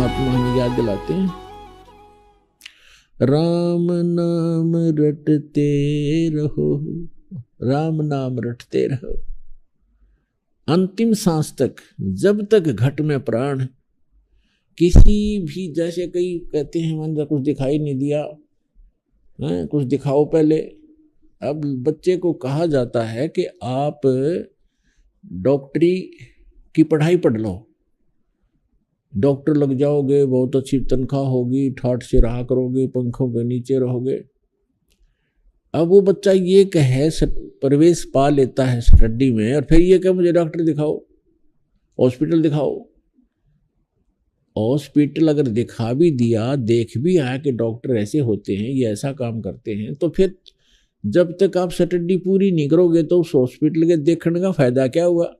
परमात्मा हमें याद दिलाते हैं, राम नाम रटते रहो, राम नाम रटते रहो अंतिम सांस तक, जब तक घट में प्राण। किसी भी, जैसे कई कहते हैं मन कुछ दिखाई नहीं दिया है, कुछ दिखाओ पहले। अब बच्चे को कहा जाता है कि आप डॉक्टरी की पढ़ाई पढ़ लो, डॉक्टर लग जाओगे, बहुत अच्छी तनख्वाह होगी, ठाठ से रहा करोगे, पंखों के नीचे रहोगे। अब वो बच्चा ये कहे, प्रवेश पा लेता है स्टडी में, और फिर ये कहे मुझे डॉक्टर दिखाओ, हॉस्पिटल दिखाओ। हॉस्पिटल अगर दिखा भी दिया, देख भी आया कि डॉक्टर ऐसे होते हैं, ये ऐसा काम करते हैं, तो फिर जब तक आप स्टडी पूरी नहीं करोगे तो उस हॉस्पिटल के देखने का फायदा क्या हुआ।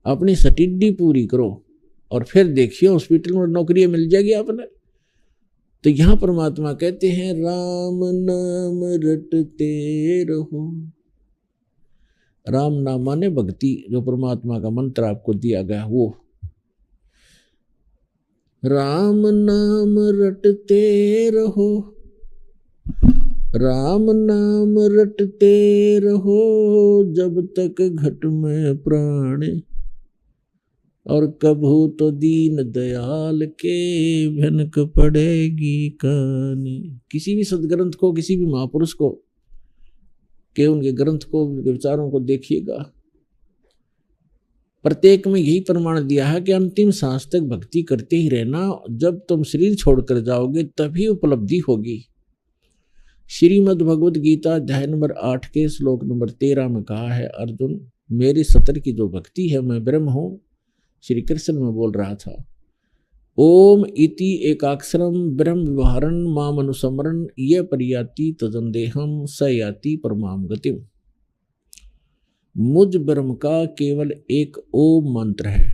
अपनी स्टडी पूरी करो और फिर देखिए हॉस्पिटल में नौकरी मिल जाएगी आपने। तो यहां परमात्मा कहते हैं राम नाम रटते रहो। राम नाम माने भक्ति, जो परमात्मा का मंत्र आपको दिया गया वो। राम नाम रटते रहो, राम नाम रटते रहो, जब तक घट में प्राण, और कभू तो दीन दयाल के भनक पड़ेगी कानी। किसी भी सदग्रंथ को, किसी भी महापुरुष को के उनके ग्रंथ को, उनके विचारों को देखिएगा, प्रत्येक में यही प्रमाण दिया है कि अंतिम सांस तक भक्ति करते ही रहना। जब तुम शरीर छोड़कर जाओगे तभी उपलब्धि होगी। श्रीमद् भगवद गीता अध्याय नंबर 8 के श्लोक नंबर 13 में कहा है, अर्जुन मेरे सतर की जो भक्ति है, मैं ब्रह्म हूं, श्री कृष्ण में बोल रहा था। ओम इति एकाक्षरम ब्रह्म विवहारन माम अनुसमरण ये परियाति तजंदेहम स याति परमाम गतिम। मुझ ब्रह्म का केवल एक ओम मंत्र है,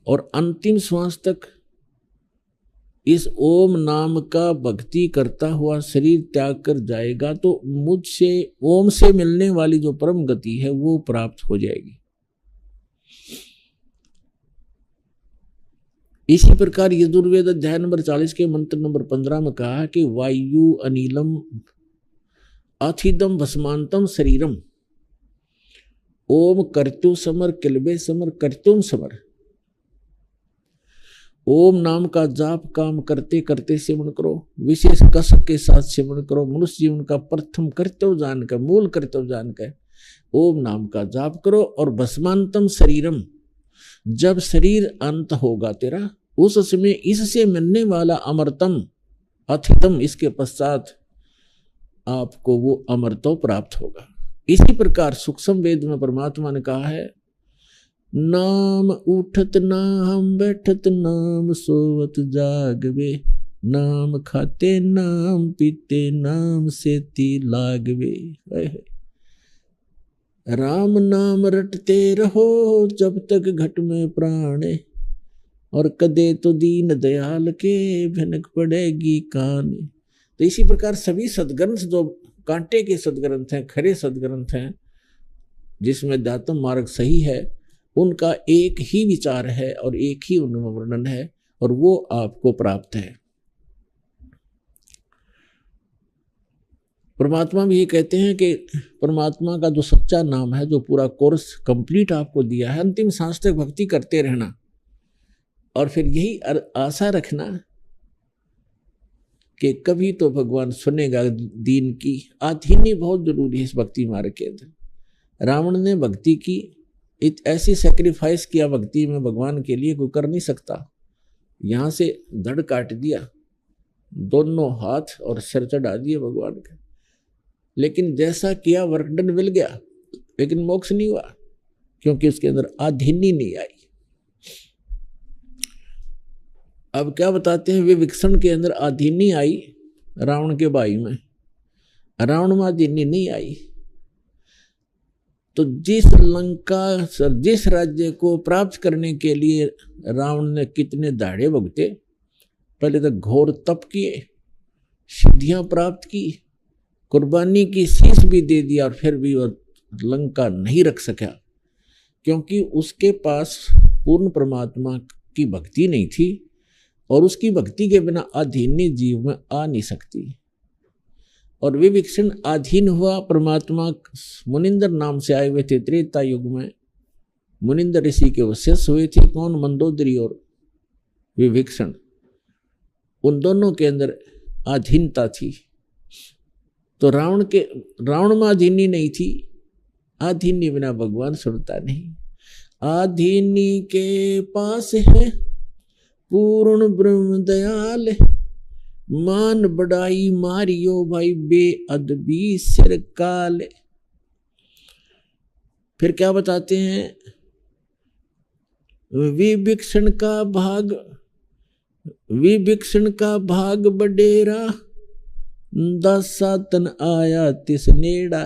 और अंतिम श्वास तक इस ओम नाम का भक्ति करता हुआ शरीर त्याग कर जाएगा तो मुझसे, ओम से मिलने वाली जो परम गति है वो प्राप्त हो जाएगी। इसी प्रकार यजुर्वेद अध्याय नंबर 40 के मंत्र नंबर 15 में कहा कि वायु अनिलम अथिदम भस्मांतम शरीरम, ओम कर्तु समर किलबे समर कर्तुम समर। ओम नाम का जाप काम करते करते सेवन करो, विशेष कसक के साथ सेवन करो। मनुष्य जीवन का प्रथम कर्तव्य जानकर, मूल कर्तव्य जानकर ओम नाम का जाप करो। और भस्मांतम शरीरम, जब शरीर अंत होगा तेरा, उस समय इससे मिलने वाला अमरतम अथितम, इसके पश्चात आपको वो अमरत्व प्राप्त होगा। इसी प्रकार सूक्ष्म वेद में परमात्मा ने कहा है, नाम उठत नाम बैठत नाम सोवत जागवे, नाम खाते नाम पीते नाम सेती लागवे। राम नाम रटते रहो जब तक घट में प्राण, और कदे तो दीन दयाल के भनक पड़ेगी कान। तो इसी प्रकार सभी सदग्रंथ जो कांटे के सदग्रंथ हैं, खरे सदग्रंथ हैं, जिसमें अध्यात्म मार्ग सही है, उनका एक ही विचार है और एक ही उनमें वर्णन है, और वो आपको प्राप्त है। परमात्मा भी ये कहते हैं कि परमात्मा का जो सच्चा नाम है, जो पूरा कोर्स कंप्लीट आपको दिया है, अंतिम सांस तक भक्ति करते रहना, और फिर यही आशा रखना कि कभी तो भगवान सुनेगा दीन की। आधीनी बहुत जरूरी है इस भक्ति मार्ग के अंदर। रावण ने भक्ति की, ऐसी सेक्रीफाइस किया भक्ति में भगवान के लिए, कोई कर नहीं सकता। यहां से धड़ काट दिया, दोनों हाथ और सिर चढ़ा दिए भगवान के, लेकिन जैसा किया वर्कडन मिल गया, लेकिन मोक्ष नहीं हुआ, क्योंकि उसके अंदर आधीनी नहीं आई। अब क्या बताते हैं, वे विकसन के अंदर आधीनी आई रावण के भाई में, रावण में आधीनी नहीं आई। तो जिस लंका, जिस राज्य को प्राप्त करने के लिए रावण ने कितने दाढ़े भुगते, पहले तो घोर तप किए, सिद्धियां प्राप्त की, कुर्बानी की, शीश भी दे दिया, और फिर भी वह लंका नहीं रख सका, क्योंकि उसके पास पूर्ण परमात्मा की भक्ति नहीं थी, और उसकी भक्ति के बिना अधीनी जीव में आ नहीं सकती। और विविक्षण अधीन हुआ परमात्मा। मुनिंदर नाम से आए हुए थे त्रेता युग में, मुनिंदर ऋषि के वो शिष्य हुए थे। कौन? मंदोदरी और विविक्षण। उन दोनों के अंदर अधीनता थी। तो रावण में अधीनी नहीं थी। अधीनी बिना भगवान सुनता नहीं। अधीनी के पास है पूर्ण ब्रह्म दयाल, मान बढ़ाई मारियो भाई बेअदबी सिर काल। फिर क्या बताते हैं? विभीषण का भाग बडेरा, दासातन आया तिस नेड़ा,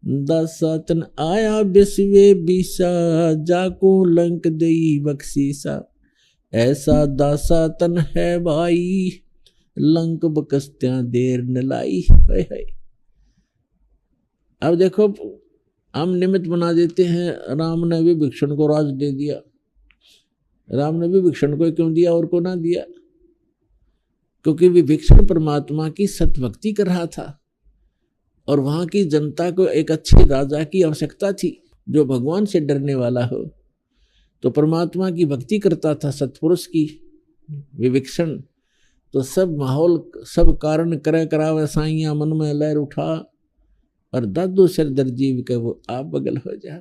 दासातन आया बिस्वे बीसा, जाको लंक दई बख्शीसा। ऐसा दासातन है भाई, लंक बकस्त्या देर न लाई। है। अब देखो, हम निमित्त बना देते हैं। राम ने विभीषण को राज दे दिया। राम ने विभीषण को क्यों दिया और को ना दिया? क्योंकि विभीषण परमात्मा की सतभक्ति कर रहा था, और वहां की जनता को एक अच्छे राजा की आवश्यकता थी, जो भगवान से डरने वाला हो। तो परमात्मा की भक्ति करता था, सत्पुरुष की। विभीषण तो सब माहौल, सब कारण करे करावे साइया, मन में लहर उठा, और दादू सिर दर्जीव के वो आप बगल हो जा।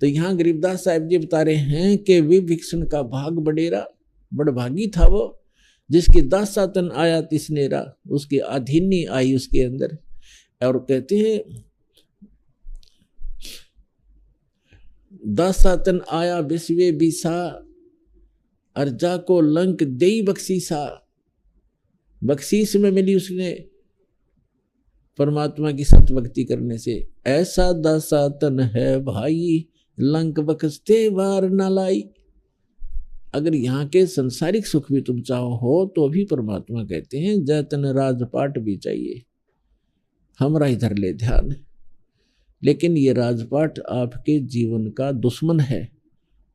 तो यहाँ गरीबदास साहब जी बता रहे हैं कि विभीषण का भाग बडेरा, बड़भागी था वो, जिसकी दासातन आया तिसनेरा, उसकी अधीनी आई उसके अंदर। और कहते हैं दासातन आया बिस्वे बीसा, अर्जा को लंक देई बख्शीसा। बख्शीश में मिली उसने परमात्मा की सतभक्ति करने से। ऐसा दासातन है भाई, लंक बख्शते वार न लाई। अगर यहाँ के संसारिक सुख भी तुम चाहो हो, तो भी परमात्मा कहते हैं जैतन राजपाट भी चाहिए, हमरा इधर ले ध्यान। लेकिन ये राजपाट आपके जीवन का दुश्मन है।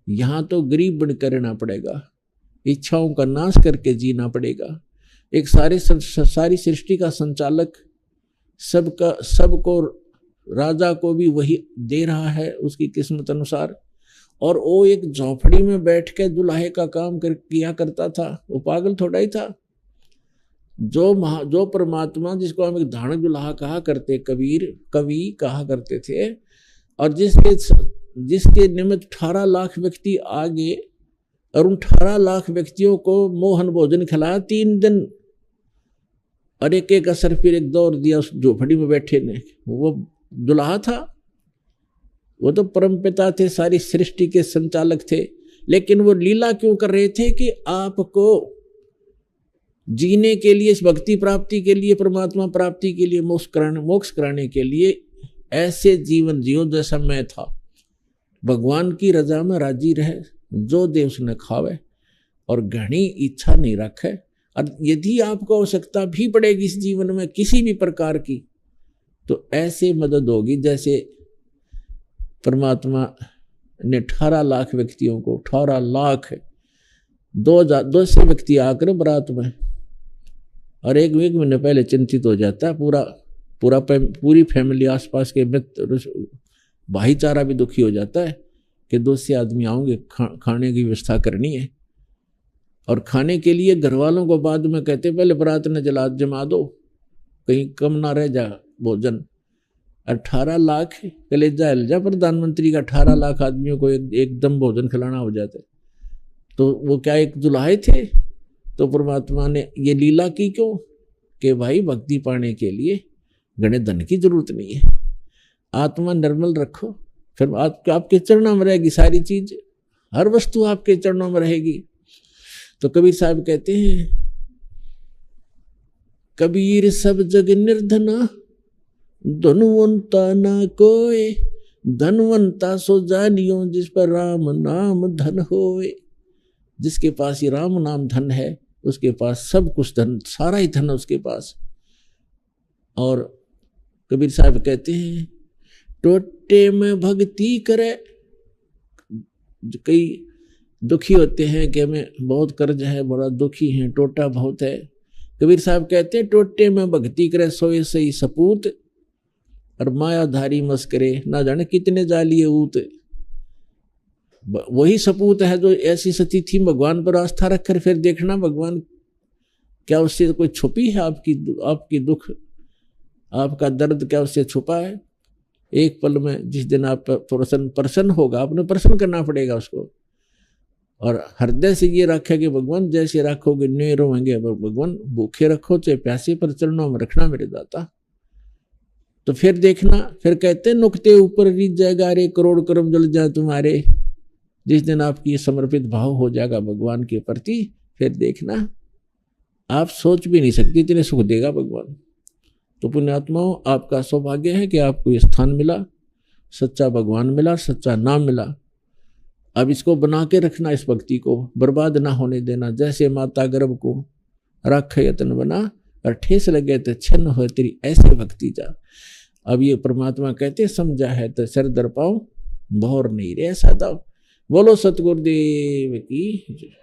यहाँ तो गरीब बनकर रहना पड़ेगा, इच्छाओं का नाश करके जीना पड़ेगा। एक सारी सृष्टि का संचालक, सबको राजा को भी वही दे रहा है उसकी किस्मत अनुसार। और वो एक झोपड़ी में बैठ के दुल्हे का काम किया करता था। वो पागल थोड़ा ही था। जो परमात्मा, जिसको हम एक धानक दुल्हा कहा करते, कवि कहा करते थे, और जिसके निमित्त 18 लाख व्यक्ति आगे, और उन 18 लाख व्यक्तियों को मोहन भोजन खिलाया 3 दिन, और एक असर फिर एक दौर दिया उस झोपड़ी में बैठे ने। वो दुल्हा था, वो तो परमपिता थे, सारी सृष्टि के संचालक थे। लेकिन वो लीला क्यों कर रहे थे? कि आपको जीने के लिए, इस भक्ति प्राप्ति के लिए, परमात्मा प्राप्ति के लिए, मोक्ष कराने के लिए ऐसे जीवन जियो जैसा मैं था। भगवान की रजा में राजी रहे, जो दे उसने खावे, और घनी इच्छा नहीं रखे। और यदि आपको आवश्यकता भी पड़ेगी इस जीवन में किसी भी प्रकार की, तो ऐसे मदद होगी जैसे परमात्मा ने 18 लाख व्यक्तियों को, 18 लाख 200 व्यक्ति आकर बारात में, और एक महीने पहले चिंतित हो जाता है पूरी फैमिली, आसपास के मित्र, भाईचारा भी दुखी हो जाता है कि 200 आदमी आओगे, खाने की व्यवस्था करनी है। और खाने के लिए घर वालों को बाद में कहते पहले बारात ने जमा दो, कहीं कम ना रह जा भोजन। 18 लाख कलेजा हिलजा, प्रधानमंत्री का 18 लाख आदमियों को एकदम भोजन खिलाना हो जाता है। तो वो क्या एक दुल्हाए थे? तो परमात्मा ने ये लीला की क्यों? कि भाई भक्ति पाने के लिए घने धन की जरूरत नहीं है, आत्मा निर्मल रखो, फिर आपके चरणों में रहेगी सारी चीज, हर वस्तु आपके चरणों में रहेगी। तो कबीर साहब कहते हैं, कबीर सब जग निर्धना, धनवंता ना कोय, धनवंता सो जानियो जिस पर राम नाम धन होए। जिसके पास ये राम नाम धन है, उसके पास सब कुछ धन, सारा ही धन उसके पास। और कबीर साहब कहते हैं, टोटे में भक्ति करे, कई दुखी होते हैं कि हमें बहुत कर्ज है, बड़ा दुखी है, टोटा बहुत है। कबीर साहब कहते हैं टोटे में भक्ति करे सोए सही सपूत, और मायाधारी मस्करे ना जाने कितने जालिए ऊत। वही सपूत है जो ऐसी स्थिति भगवान पर आस्था रखकर फिर देखना भगवान क्या उससे कोई छुपी है आपकी दुख, आपका दर्द क्या उससे छुपा है। एक पल में जिस दिन आप प्रसन्न होगा, आपने प्रसन्न करना पड़ेगा उसको, और हृदय से ये रखे कि भगवान जैसे रखोगे न्यू रोएंगे, भगवान भूखे रखो चाहे प्यासे पर चरणों में रखना मेरे दाता। तो फिर देखना, फिर कहते नुकते ऊपर रीत जाएगा रे करोड़ कर्म जल जाए तुम्हारे। जिस दिन आपकी समर्पित भाव हो जाएगा भगवान के प्रति, फिर देखना आप सोच भी नहीं सकते इतने सुख देगा भगवान। तो पुण्यात्माओं, आपका सौभाग्य है कि आपको ये स्थान मिला, सच्चा भगवान मिला, सच्चा नाम मिला। अब इसको बना के रखना, इस भक्ति को बर्बाद ना होने देना। जैसे माता गर्भ को रख यतन बना, और ठेस लगे तो छिन्न हो तेरी ऐसे भक्ति जा। अब ये परमात्मा कहते समझा है तो सर दर पाओ, भौर नहीं रे ऐसा दाओ। बोलो सतगुरुदेव की।